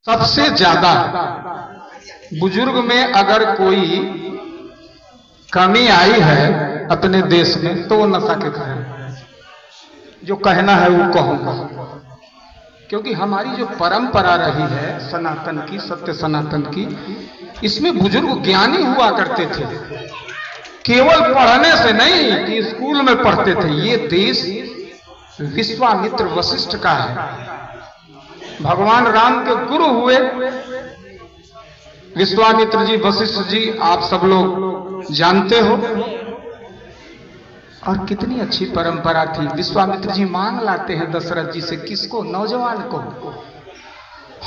सबसे ज्यादा बुजुर्ग में अगर कोई कमी आई है अपने देश में तो वो नशा के कारण। जो कहना है वो कहूंगा, क्योंकि हमारी जो परंपरा रही है सनातन की, सत्य सनातन की, इसमें बुजुर्ग ज्ञानी हुआ करते थे। केवल पढ़ने से नहीं कि स्कूल में पढ़ते थे। ये देश विश्वामित्र वशिष्ठ का है। भगवान राम के गुरु हुए विश्वामित्र जी, वशिष्ठ जी, आप सब लोग जानते हो। और कितनी अच्छी परंपरा थी। विश्वामित्र जी मांग लाते हैं दशरथ जी से, किसको? नौजवान को।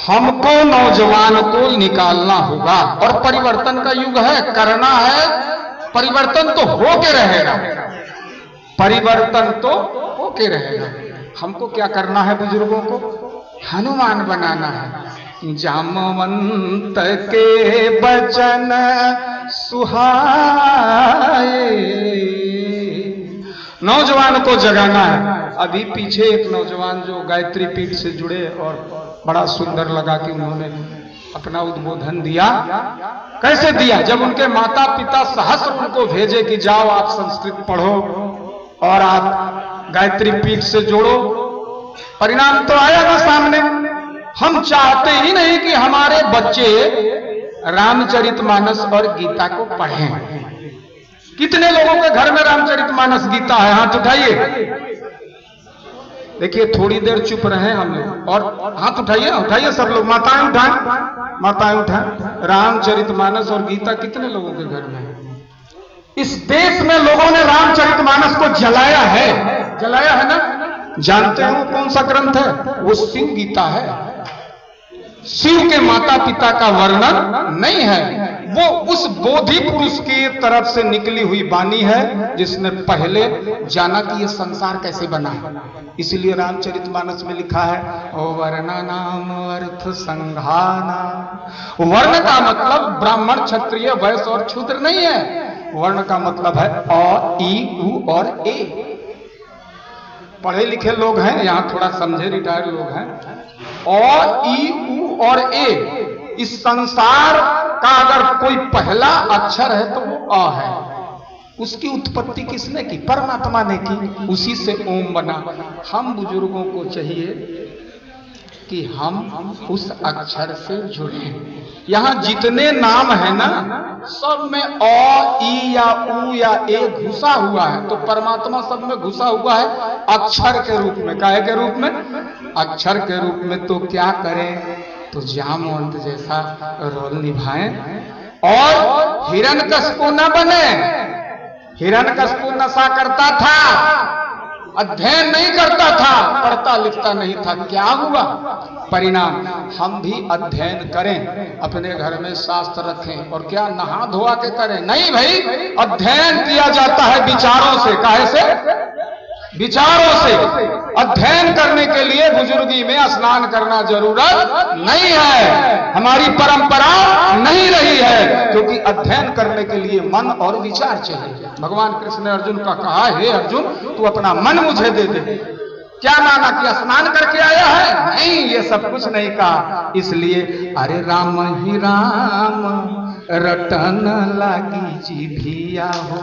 हमको नौजवान को निकालना होगा और परिवर्तन का युग है, करना है। परिवर्तन तो होके रहेगा, परिवर्तन तो होके रहेगा। हमको क्या करना है? बुजुर्गों को हनुमान बनाना है। जामवंत के बचन सुहाए, नौजवान को जगाना है। अभी पीछे एक नौजवान जो गायत्री पीठ से जुड़े और बड़ा सुंदर लगा कि उन्होंने अपना उद्बोधन दिया। कैसे दिया? जब उनके माता पिता सहस्र उनको भेजे कि जाओ आप संस्कृत पढ़ो और आप गायत्री पीठ से जोड़ो, परिणाम तो आया ना सामने। हम चाहते ही नहीं कि हमारे बच्चे रामचरितमानस और गीता को पढ़ें। कितने लोगों के घर में रामचरितमानस गीता है? हाथ उठाइए। देखिए थोड़ी देर चुप रहे हम लोग, और हाथ उठाइए, उठाइए सब लोग। माताएं उठाएं, माताएं उठाएं। रामचरितमानस और गीता कितने लोगों के घर में है? इस देश में लोगों ने रामचरितमानस को जलाया है, जलाया है ना। जानते हो कौन सा ग्रंथ है? वो शिव गीता है। शिव के माता पिता का वर्णन नहीं है, वो उस बोधि पुरुष की तरफ से निकली हुई वाणी है जिसने पहले जाना कि ये संसार कैसे बना है। इसलिए रामचरितमानस में लिखा है वर्णा नाम अर्थ संघाना। वर्ण का मतलब ब्राह्मण, क्षत्रिय, वैश्य और शूद्र नहीं है। वर्ण का मतलब है अ, ई, उ और ए। पढ़े लिखे लोग हैं यहाँ, थोड़ा समझे रिटायर्ड लोग हैं। अ, ई, उ और ए। इस संसार का अगर कोई पहला अक्षर है तो वो अ है। उसकी उत्पत्ति किसने की? परमात्मा ने की। उसी से ओम बना। हम बुजुर्गों को चाहिए कि हम उस अक्षर से जुड़े। यहां जितने नाम है ना, सब में अ, ई या उ या ए घुसा हुआ है। तो परमात्मा सब में घुसा हुआ है अक्षर के रूप में। काहे के रूप में? अक्षर के रूप में। तो क्या करें? तो जामवंत जैसा रोल निभाएं और हिरण्यकशिपु न बने। हिरण्यकशिपु नशा करता था, अध्ययन नहीं करता था, पढ़ता लिखता नहीं था। क्या हुआ परिणाम? हम भी अध्ययन करें, अपने घर में शास्त्र रखें। और क्या नहा धोआ के करें? नहीं भाई, अध्ययन किया जाता है विचारों से। काहे से? विचारों से। अध्ययन करने के लिए बुजुर्गी में स्नान करना जरूरत नहीं है। हमारी परंपरा नहीं रही है, क्योंकि अध्ययन करने के लिए मन और विचार चाहिए। भगवान कृष्ण ने अर्जुन का कहा, हे अर्जुन तू अपना मन मुझे दे दे। क्या माना कि स्नान करके आया है? नहीं, ये सब कुछ नहीं कहा। इसलिए अरे राम ही राम रटन लागी जी भिया हो।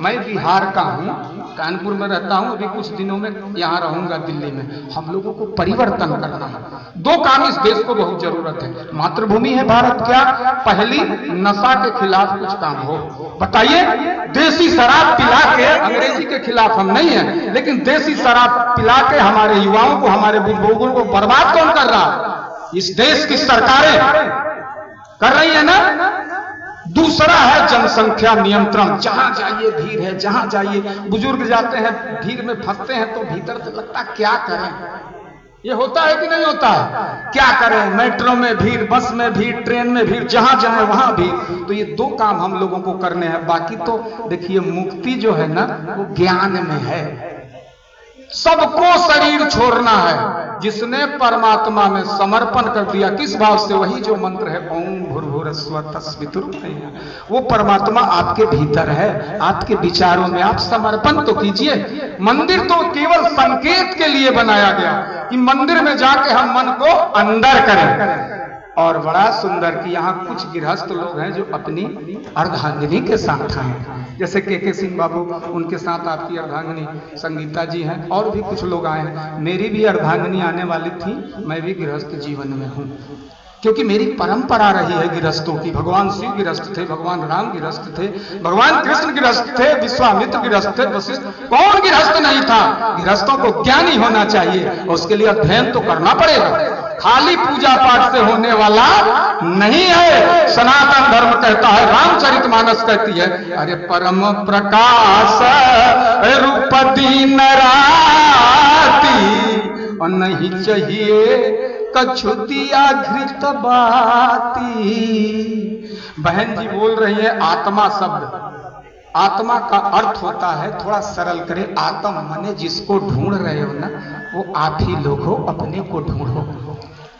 मैं बिहार का हूं, कानपुर में रहता हूं, अभी कुछ दिनों में यहां रहूंगा दिल्ली में। हम लोगों को परिवर्तन करना है। दो काम इस देश को बहुत जरूरत है। मातृभूमि है भारत, क्या? पहली, नशा के खिलाफ कुछ काम हो। बताइए, देसी शराब पिला के, अंग्रेजी के खिलाफ हम नहीं है, लेकिन देसी शराब पिला के हमारे युवाओं को, हमारे बुजुर्गों को बर्बाद कौन कर रहा? इस देश की सरकारें कर रही है ना। दूसरा है जनसंख्या नियंत्रण। जहां जाइए भीड़ है, जहां जाइए बुजुर्ग जाते हैं, भीड़ में फंसते हैं तो भीतर से लगता क्या करें। ये होता है कि नहीं होता है? क्या करें? मेट्रो में भीड़, बस में भीड़, ट्रेन में भीड़, जहां जाए वहां भीड़। तो ये दो काम हम लोगों को करने हैं। बाकी तो देखिए मुक्ति जो है ना वो ज्ञान में है। सबको शरीर छोड़ना है। जिसने परमात्मा में समर्पण कर दिया, किस भाव से? वही जो मंत्र है ओम भूर्भुवस्सुवः तत्सवितुर्वरेण्यं, वो परमात्मा आपके भीतर है, आपके विचारों में। आप समर्पण तो कीजिए। मंदिर तो केवल संकेत के लिए बनाया गया कि मंदिर में जाके हम मन को अंदर करें। और बड़ा सुंदर कि यहाँ कुछ गृहस्थ लोग हैं जो अपनी अर्धांगिनी के साथ आए, जैसे के सिंह बाबू, उनके साथ आपकी अर्धांगिनी संगीता जी हैं, और भी कुछ लोग आए हैं। मेरी भी अर्धांगिनी आने वाली थी, मैं भी गृहस्थ जीवन में हूँ, क्योंकि मेरी परंपरा रही है गृहस्थों की। भगवान शिव गृहस्थ थे, भगवान राम गृहस्थ थे, भगवान कृष्ण गृहस्थ थे, विश्वामित्र गृहस्थ थे, वशिष्ठ, कौन गृहस्थ नहीं था। गृहस्थों को ज्ञानी होना चाहिए, और उसके लिए अध्ययन तो करना पड़ेगा, खाली पूजा पाठ से होने वाला नहीं है। सनातन धर्म कहता है, रामचरितमानस कहती है, अरे परम प्रकाश रूप दीन राती, और नहीं चाहिए कछु दिया घृत बाती। बहन जी बोल रही है आत्मा शब्द, आत्मा का अर्थ होता है, थोड़ा सरल करे, आत्म माने जिसको ढूंढ रहे हो ना, वो आप ही लोग हो, अपने को ढूंढो।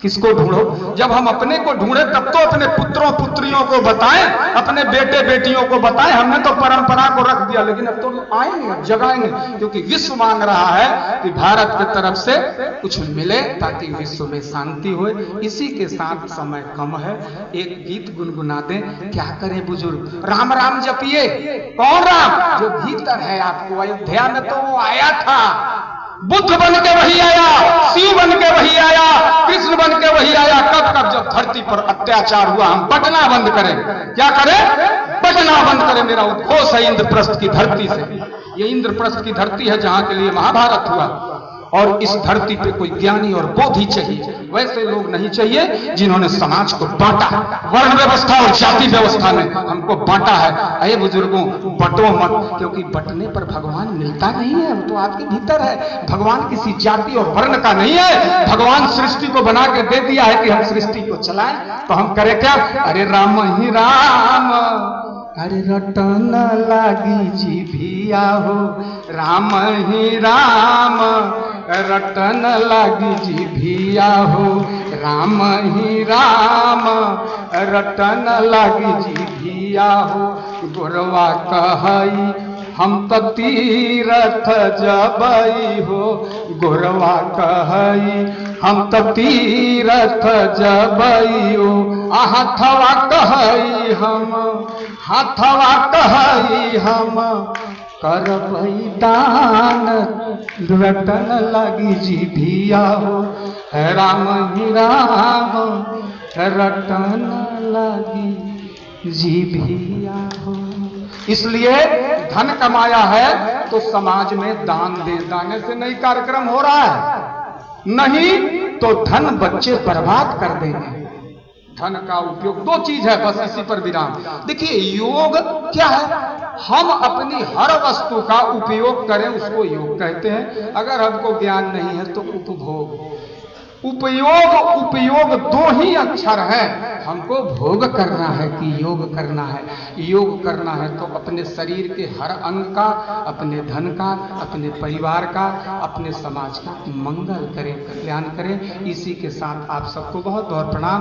किसको ढूंढो? जब हम अपने को ढूंढे तब तो अपने पुत्रों पुत्रियों को बताएं, अपने बेटे बेटियों को बताएं। हमने तो परंपरा को रख दिया, लेकिन अब तो आएंगे, अब जगाएंगे, क्योंकि विश्व मांग रहा है कि भारत की तरफ से कुछ मिले ताकि विश्व में शांति हो। इसी के साथ समय कम है, एक गीत गुनगुना दें। क्या करें बुजुर्ग? राम राम जपिए। कौन राम? जो भीतर है आपको। अयोध्या में तो वो आया था, बुद्ध बन के वही आया, शिव बन के वही आया, कृष्ण बन के वही आया। कब कब? जब धरती पर अत्याचार हुआ। हम बटना बंद करें। क्या करें? बटना बंद करें। मेरा उद्घोष है इंद्रप्रस्थ की धरती से। ये इंद्रप्रस्थ की धरती है जहां के लिए महाभारत हुआ, और इस धरती पे कोई ज्ञानी और बोधि चाहिए। वैसे लोग नहीं चाहिए जिन्होंने समाज को बांटा, वर्ण व्यवस्था और जाति व्यवस्था में हमको बांटा है। अरे बुजुर्गों, बटो मत, क्योंकि बटने पर भगवान मिलता नहीं है, वो तो आपके भीतर है। भगवान किसी जाति और वर्ण का नहीं है। भगवान सृष्टि को बना के दे दिया है कि हम सृष्टि को चलाएं, तो हम करें क्या? अरे राम ही राम, अरे रटन लागी जी भिया हो, राम ही राम, रटन लागी जी भिया हो, राम ही राम, रटन लागी जी भिया हो। गोरवा कहई हम तो तीरथ जबई हो, गोरवा कहई हम तो तीरथ जबई हो। हाथवा कहई हम, हाथवा कहई हम, करबई दान, रटन लगी जी भिया हो, राम ही राम, रटन लगी जी भिया हो। इसलिए धन कमाया है तो समाज में दान दे। दाने से नहीं कार्यक्रम हो रहा है, नहीं तो धन बच्चे बर्बाद कर देंगे। धन का उपयोग दो चीज है, बस इसी पर विराम। देखिए योग क्या है? हम अपनी हर वस्तु का उपयोग करें, उसको योग कहते हैं। अगर हमको ज्ञान नहीं है तो उपभोग। उपयोग उपयोग दो ही अक्षर है। हमको भोग करना है कि योग करना है? योग करना है तो अपने शरीर के हर अंग का, अपने धन का, अपने परिवार का, अपने समाज का मंगल करें, कल्याण करें। इसी के साथ आप सबको बहुत बहुत प्रणाम।